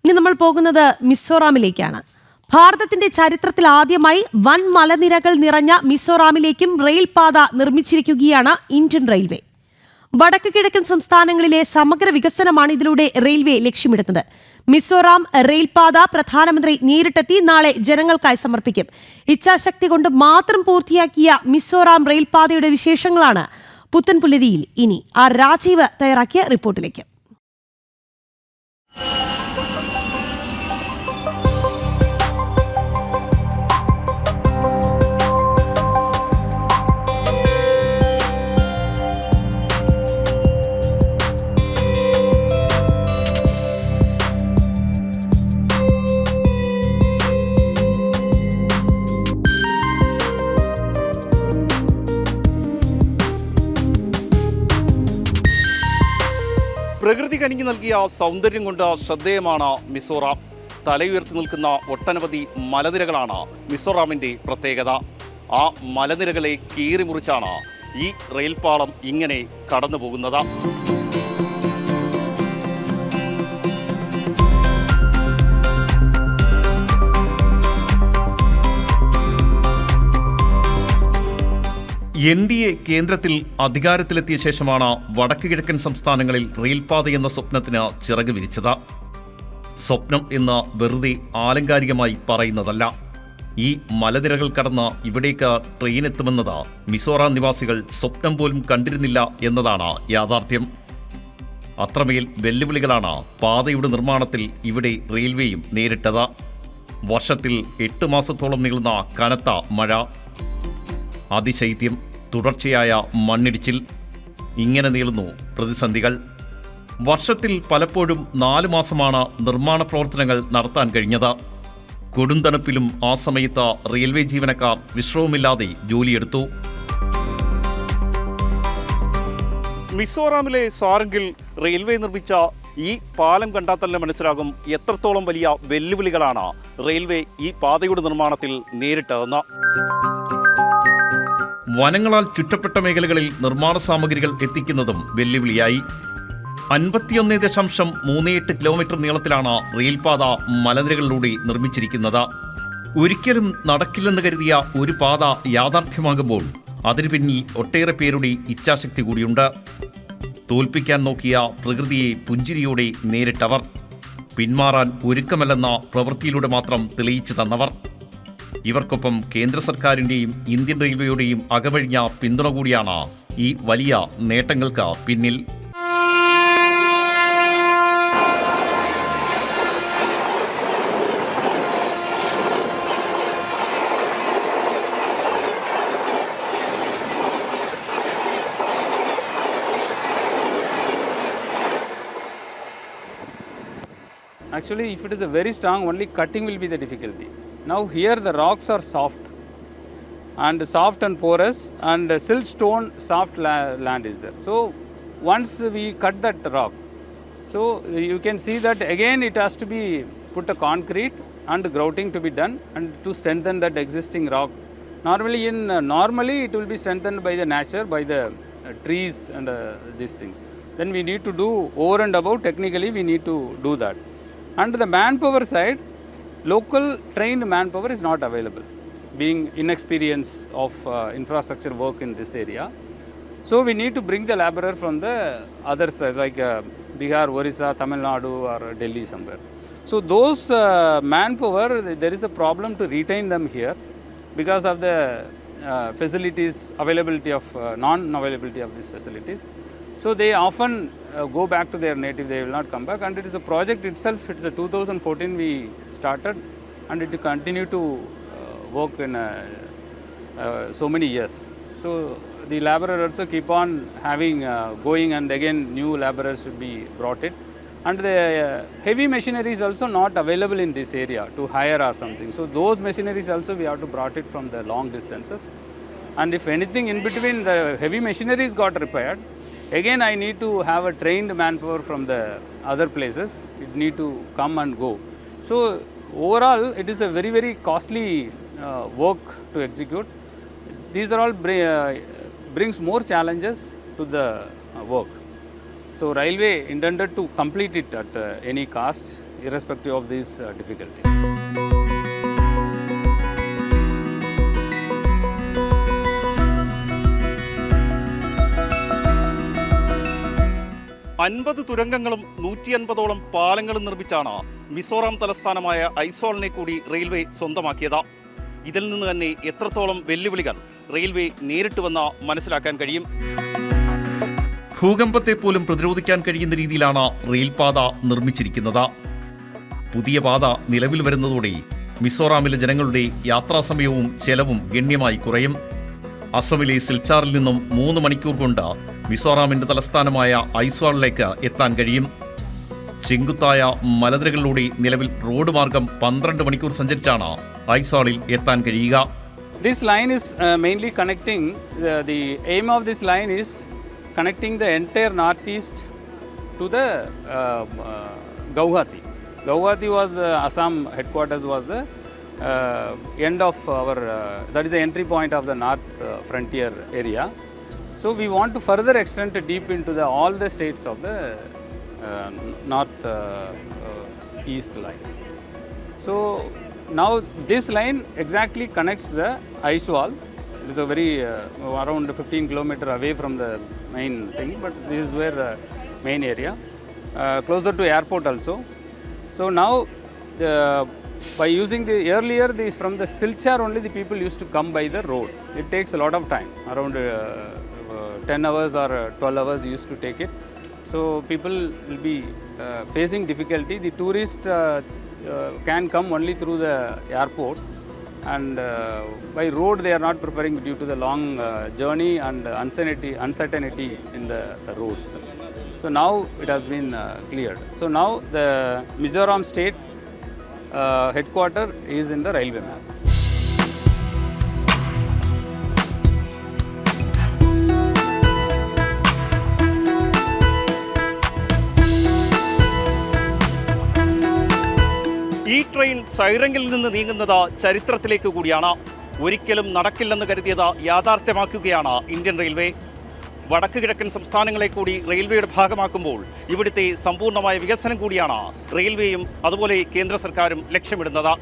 ഇനി നമ്മൾ പോകുന്നത് മിസോറാമിലേക്കാണ്. ഭാരതത്തിന്റെ ചരിത്രത്തിൽ ആദ്യമായി വൻ മലനിരകൾ നിറഞ്ഞ മിസോറാമിലേക്കും റെയിൽപാത നിർമ്മിച്ചിരിക്കുകയാണ് ഇന്ത്യൻ റെയിൽവേ. വടക്കു കിഴക്കൻ സംസ്ഥാനങ്ങളിലെ സമഗ്ര വികസനമാണ് ഇതിലൂടെ റെയിൽവേ ലക്ഷ്യമിടുന്നത്. മിസോറാം റെയിൽപാത പ്രധാനമന്ത്രി നേരിട്ടെത്തി നാളെ ജനങ്ങൾക്കായി സമർപ്പിക്കും. ഇച്ഛാശക്തി കൊണ്ട് മാത്രം പൂർത്തിയാക്കിയ മിസോറാം റെയിൽപാതയുടെ വിശേഷങ്ങളാണ് പുത്തൻപുലരിയിൽ. ഇനി രാജീവ് തയ്യാറാക്കിയ റിപ്പോർട്ടിലേക്ക്. പ്രകൃതി കനിഞ്ഞു നൽകിയ സൗന്ദര്യം കൊണ്ട് ശ്രദ്ധേയമാണ് മിസോറാം. തലയുയർത്തി നിൽക്കുന്ന ഒട്ടനവധി മലനിരകളാണ് മിസോറാമിൻ്റെ പ്രത്യേകത. ആ മലനിരകളെ കീറിമുറിച്ചാണ് ഈ റെയിൽപാളം ഇങ്ങനെ കടന്നു പോകുന്നത്. NDA കേന്ദ്രത്തിൽ അധികാരത്തിലെത്തിയ ശേഷമാണ് വടക്കു കിഴക്കൻ സംസ്ഥാനങ്ങളിൽ റെയിൽപാത എന്ന സ്വപ്നത്തിന് ചിറക് വിരിച്ചത്. സ്വപ്നം എന്ന് വെറുതെ ആലങ്കാരികമായി പറയുന്നതല്ല. ഈ മലനിരകൾ കടന്ന് ഇവിടേക്ക് ട്രെയിൻ എത്തുമെന്നത് മിസോറാം നിവാസികൾ സ്വപ്നം പോലും കണ്ടിരുന്നില്ല എന്നതാണ് യാഥാർത്ഥ്യം. അത്രമേൽ വെല്ലുവിളികളാണ് പാതയുടെ നിർമ്മാണത്തിൽ ഇവിടെ റെയിൽവേയും നേരിട്ടത്. വർഷത്തിൽ 8 മാസത്തോളം നീളുന്ന കനത്ത മഴ, അതിശൈത്യം, തുടർച്ചയായ മണ്ണിടിച്ചിൽ, ഇങ്ങനെ നീളുന്നു പ്രതിസന്ധികൾ. വർഷത്തിൽ പലപ്പോഴും 4 മാസമാണ് നിർമ്മാണ പ്രവർത്തനങ്ങൾ നടത്താൻ കഴിഞ്ഞത്. കൊടുന്തണുപ്പിലും ആ സമയത്ത് റെയിൽവേ ജീവനക്കാർ വിശ്രമമില്ലാതെ ജോലിയെടുത്തു. മിസോറാമിലെ സാരംഗിൽ റെയിൽവേ നിർമ്മിച്ച ഈ പാലം കണ്ടാൽ തന്നെ മനസ്സിലാകും എത്രത്തോളം വലിയ വെല്ലുവിളികളാണ് റെയിൽവേ ഈ പാതയുടെ നിർമ്മാണത്തിൽ നേരിട്ടതെന്ന്. വനങ്ങളാൽ ചുറ്റപ്പെട്ട മേഖലകളിൽ നിർമ്മാണ സാമഗ്രികൾ എത്തിക്കുന്നതും വെല്ലുവിളിയായി. 51.38 കിലോമീറ്റർ നീളത്തിലാണ് റെയിൽപാത മലനിരകളിലൂടെ നിർമ്മിച്ചിരിക്കുന്നത്. ഒരിക്കലും നടക്കില്ലെന്ന് കരുതിയ ഒരു പാത യാഥാർത്ഥ്യമാകുമ്പോൾ അതിനു പിന്നിൽ ഒട്ടേറെ പേരുടെ ഇച്ഛാശക്തി കൂടിയുണ്ട്. തോൽപ്പിക്കാൻ നോക്കിയ പ്രകൃതിയെ പുഞ്ചിരിയോടെ നേരിട്ടവർ, പിന്മാറാൻ ഒരുക്കമല്ലെന്ന പ്രവൃത്തിയിലൂടെ മാത്രം തെളിയിച്ചു തന്നവർ. ഇവർക്കൊപ്പം കേന്ദ്ര സർക്കാരിൻ്റെയും ഇന്ത്യൻ റെയിൽവേയുടെയും അകമഴിഞ്ഞ പിന്തുണ കൂടിയാണ് ഈ വലിയ നേട്ടങ്ങൾക്ക് പിന്നിൽ. Actually, if it is a very strong, only cutting will be the difficulty. Now here the rocks are soft and porous, and siltstone soft land is there. So once we cut that rock, so you can see that again it has to be put a concrete and grouting to be done and to strengthen that existing rock. Normally it will be strengthened by the nature, by the trees and these things. Then we need to do over and above. Technically we need to do that. And the manpower side, local trained manpower is not available, being inexperience of infrastructure work in this area. So we need to bring the laborer from the other side, like Bihar, Orissa, Tamil Nadu or Delhi somewhere. So those manpower, there is a problem to retain them here because of the facilities, availability of non-availability of these facilities. So they often go back to their native, they will not come back. And it is a project itself, it's a 2014 we started, and it will continue to work in so many years. So the laborer also keep on having going, and again new laborers will be brought in. And the heavy machinery is also not available in this area to hire or something. So those machineries also we have to brought it from the long distances. And if anything in between the heavy machineries got repaired, again I need to have a trained manpower from the other places. It need to come and go. So overall it is a very, very costly work to execute. These are all brings more challenges to the work. So railway intended to complete it at any cost. irrespective of these difficulties. അൻപത് തുരങ്കങ്ങളും 150ഓളം പാലങ്ങളും നിർമ്മിച്ചാണ് മിസോറാം തലസ്ഥാനമായ ഐസ്വാളിനെ കൂടി railway സ്വന്തമാക്കിയത്. ഇതിൽ നിന്ന് തന്നെ എത്രത്തോളം വെല്ലുവിളികൾ railway നേരിട്ടുവെന്ന് മനസ്സിലാക്കാൻ കഴിയും. ഭൂകമ്പത്തെ പോലും പ്രതിരോധിക്കാൻ കഴിയുന്ന രീതിയിലാണ് റെയിൽപാത നിർമ്മിച്ചിരിക്കുന്നത്. പുതിയ പാത നിലവിൽ വരുന്നതോടെ മിസോറാമിലെ ജനങ്ങളുടെ യാത്രാസമയവും ചെലവും ഗണ്യമായി കുറയും. അസമിലെ സിൽച്ചാറിൽ നിന്നും 3 മണിക്കൂർ കൊണ്ട് മിസോറാമിന്റെ തലസ്ഥാനമായ ഐസ്വാളിലേക്ക് എത്താൻ കഴിയും. ചെങ്കുത്തായ മലനിരകളിലൂടെ നിലവിൽ റോഡ് മാർഗം 12 മണിക്കൂർ സഞ്ചരിച്ചാണ് ഐസ്വാളിൽ എത്താൻ കഴിയുക. This line is mainly connecting, the aim of this line is connecting the entire northeast to the Guwahati. Guwahati was Assam headquarters, was the end of our, that is the entry point of the north frontier area. So we want to further extend deep into all the states of the north east line. So now this line exactly connects the Aiswal. It is a very around 15 kilometer away from the main thing, but this is where the main area, closer to airport also. So now by using the earlier from the Silchar only the people used to come by the road. It takes a lot of time, around 10 hours or 12 hours used to take it. So people will be facing difficulty. The tourist can come only through the airport, and by road they are not preferring due to the long journey and uncertainty in the roads. So now it has been cleared. So now the Mizoram state headquarter is in the railway map. ഈ train സൈറങ്കിൽ നിന്ന് നീങ്ങുന്നത് ചരിത്രത്തിലേക്ക് കൂടിയാണ്. ഒരിക്കലും നടക്കില്ലെന്ന് കരുതിയത് യാഥാർത്ഥ്യമാക്കുകയാണ് Indian railway. വടക്ക് കിഴക്കൻ സംസ്ഥാനങ്ങളെ കൂടി റെയിൽവേയുടെ ഭാഗമാക്കുമ്പോൾ ഇവിടുത്തെ സമ്പൂർണ്ണമായ വികസനം കൂടിയാണ് റെയിൽവേയും അതുപോലെ കേന്ദ്ര സർക്കാരും ലക്ഷ്യമിടുന്നത്.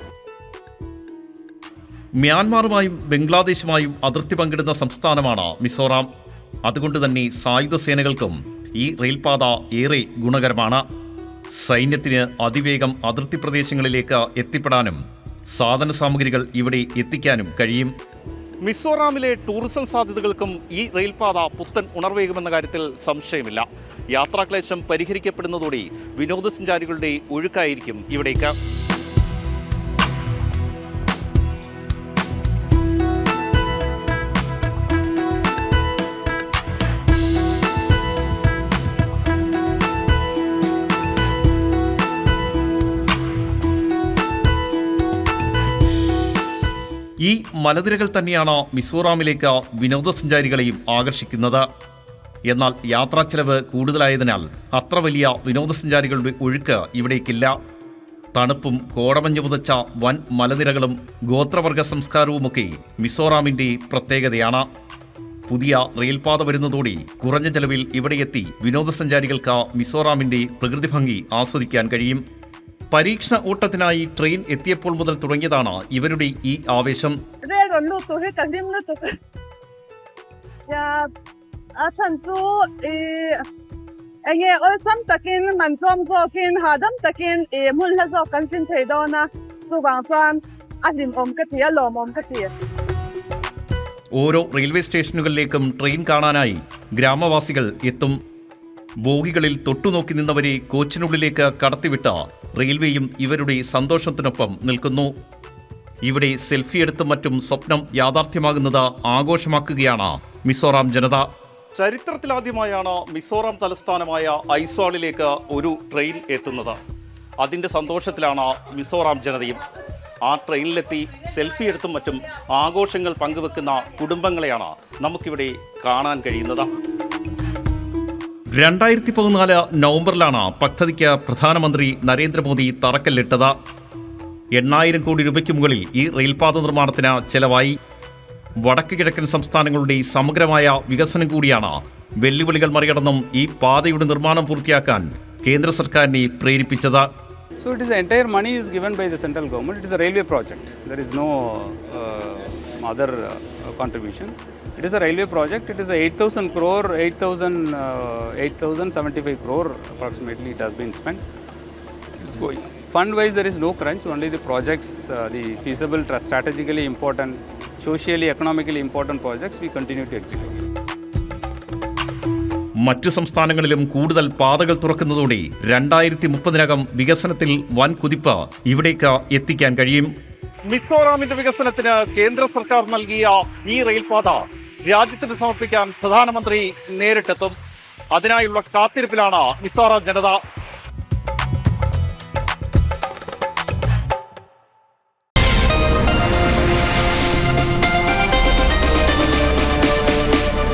മ്യാൻമാറുമായും ബംഗ്ലാദേശുമായും അതിർത്തി പങ്കിടുന്ന സംസ്ഥാനമാണ് മിസോറാം. അതുകൊണ്ട് തന്നെ സായുധ സേനകൾക്കും ഈ റെയിൽപാത ഏറെ ഗുണകരമാണ്. സൈന്യത്തിന് അതിവേഗം അതിർത്തി പ്രദേശങ്ങളിലേക്ക് എത്തിപ്പെടാനും സാധന സാമഗ്രികൾ ഇവിടെ എത്തിക്കാനും കഴിയും. മിസോറാമിലെ ടൂറിസം സാധ്യതകൾക്കും ഈ റെയിൽപാത പുത്തൻ ഉണർവേകുമെന്ന കാര്യത്തിൽ സംശയമില്ല. യാത്രാക്ലേശം പരിഹരിക്കപ്പെടുന്നതോടെ വിനോദസഞ്ചാരികളുടെ ഒഴുക്കായിരിക്കും ഇവിടേക്ക്. ഈ മലനിരകൾ തന്നെയാണ് മിസോറാമിലേക്ക് വിനോദസഞ്ചാരികളെയും ആകർഷിക്കുന്നത്. എന്നാൽ യാത്രാ ചെലവ് കൂടുതലായതിനാൽ അത്ര വലിയ വിനോദസഞ്ചാരികളുടെ ഒഴുക്ക് ഇവിടേക്കില്ല. തണുപ്പും കോടമഞ്ഞു പുതച്ച വൻ മലനിരകളും ഗോത്രവർഗ സംസ്കാരവുമൊക്കെ മിസോറാമിൻ്റെ പ്രത്യേകതയാണ്. പുതിയ റെയിൽപാത വരുന്നതോടെ കുറഞ്ഞ ചെലവിൽ ഇവിടെയെത്തി വിനോദസഞ്ചാരികൾക്ക് മിസോറാമിൻ്റെ പ്രകൃതി ഭംഗി ആസ്വദിക്കാൻ കഴിയും. പരീക്ഷണ ഓട്ടത്തിനായി ട്രെയിൻ എത്തിയപ്പോൾ മുതൽ തുടങ്ങിയതാണ് ഇവരുടെ ഈ ആവേശം. ഓരോ റെയിൽവേ സ്റ്റേഷനുകളിലേക്കും ട്രെയിൻ കാണാനായി ഗ്രാമവാസികൾ എത്തും. ബോഗികളിൽ തൊട്ടുനോക്കി നിന്നവരെ കോച്ചിനുള്ളിലേക്ക് കടത്തിവിട്ട റെയിൽവേയും ഇവരുടെ സന്തോഷത്തിനൊപ്പം നിൽക്കുന്നു. ഇവിടെ സെൽഫി എടുത്തും മറ്റും സ്വപ്നം യാഥാർത്ഥ്യമാകുന്നത് ആഘോഷമാക്കുകയാണ് മിസോറാം ജനത. ചരിത്രത്തിലാദ്യമായാണ് മിസോറാം തലസ്ഥാനമായ ഐസ്വാളിലേക്ക് ഒരു ട്രെയിൻ എത്തുന്നത്. അതിൻ്റെ സന്തോഷത്തിലാണ് മിസോറാം ജനതയും. ആ ട്രെയിനിലെത്തി സെൽഫി എടുത്തും മറ്റും ആഘോഷങ്ങൾ പങ്കുവെക്കുന്ന കുടുംബങ്ങളെയാണ് നമുക്കിവിടെ കാണാൻ കഴിയുന്നത്. 2014 നവംബറിലാണ് പദ്ധതിക്ക് പ്രധാനമന്ത്രി നരേന്ദ്രമോദി തറക്കല്ലിട്ടത്. 8,000 കോടി രൂപയ്ക്ക് മുകളിൽ ഈ റെയിൽപാത നിർമ്മാണത്തിന് ചെലവായി. വടക്ക് കിഴക്കൻ സംസ്ഥാനങ്ങളുടെ സമഗ്രമായ വികസനം കൂടിയാണ് വെല്ലുവിളികൾ മറികടന്നും ഈ പാതയുടെ നിർമ്മാണം പൂർത്തിയാക്കാൻ കേന്ദ്ര സർക്കാരിനെ പ്രേരിപ്പിച്ചത്. So it is the entire money is given by the central government. It is a railway project. There is no other contribution. It is a railway project. It is a 8,000 crore, 8,075 crore approximately it has been spent. It's going. Fund-wise, there is no crunch. Only the projects, the feasible, strategically important, socially, economically important projects, we continue to execute. മറ്റു സംസ്ഥാനങ്ങളിലും കൂടുതൽ പാതകൾ തുറക്കുന്നതോടെ 2030-നകം വികസനത്തിൽ വൻ കുതിപ്പ് ഇവിടേക്ക് എത്തിക്കാൻ കഴിയും. മിസോറാമിന്റെ വികസനത്തിന് കേന്ദ്ര സർക്കാർ നൽകിയ ഈ റെയിൽപാത രാജ്യത്തിന് സമർപ്പിക്കാൻ പ്രധാനമന്ത്രി നേരിട്ടെത്തും. അതിനായുള്ള കാത്തിരിപ്പിലാണ് മിസോറാം ജനത.